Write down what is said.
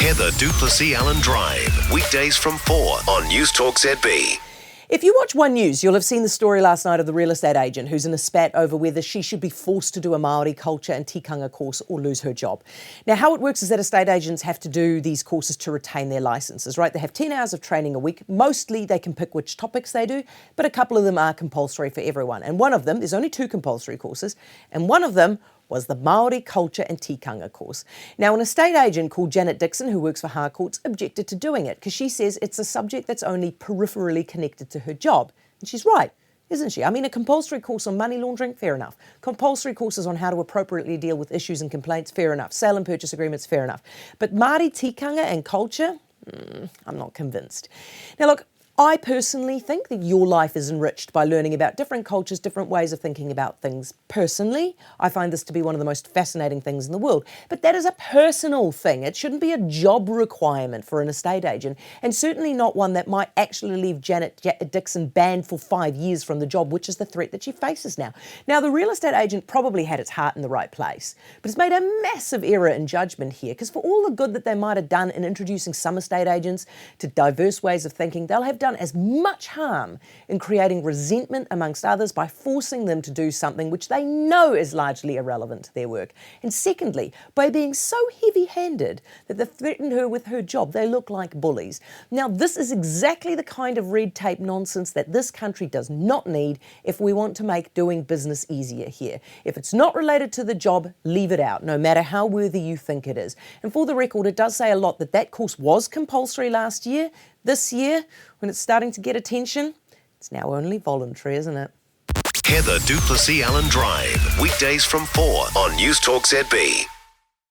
Heather Du Plessis-Allan Drive, weekdays from 4 on Newstalk ZB. If you watch One News, you'll have seen the story last night of the real estate agent who's in a spat over whether she should be forced to do a Māori culture and tikanga course or lose her job. Now, how it works is that estate agents have to do these courses to retain their licences, right? They have 10 hours of training a week. Mostly they can pick which topics they do, but a couple of them are compulsory for everyone. And one of them, there's only 2 compulsory courses, and one of them was the Māori culture and tikanga course. Now, an estate agent called Janet Dixon, who works for Harcourts, objected to doing it because she says it's a subject that's only peripherally connected to her job. And she's right, isn't she? I mean, a compulsory course on money laundering, fair enough. Compulsory courses on how to appropriately deal with issues and complaints, fair enough. Sale and purchase agreements, fair enough. But Māori tikanga and culture, I'm not convinced. Now, look, I personally think that your life is enriched by learning about different cultures, different ways of thinking about things. Personally, I find this to be one of the most fascinating things in the world. But that is a personal thing. It shouldn't be a job requirement for an estate agent, and certainly not one that might actually leave Janet Dixon banned for 5 years from the job, which is the threat that she faces now. Now, the real estate agent probably had its heart in the right place, but it's made a massive error in judgment here, because for all the good that they might have done in introducing some estate agents to diverse ways of thinking, they'll have done as much harm in creating resentment amongst others by forcing them to do something which they know is largely irrelevant to their work. And secondly, by being so heavy-handed that they threatened her with her job. They look like bullies. Now, this is exactly the kind of red tape nonsense that this country does not need if we want to make doing business easier here. If it's not related to the job, leave it out, no matter how worthy you think it is. And for the record, it does say a lot that that course was compulsory last year. This year, when it's starting to get attention, it's now only voluntary, isn't it? Heather Du Plessis-Allan Drive, weekdays from 4 on Newstalk ZB.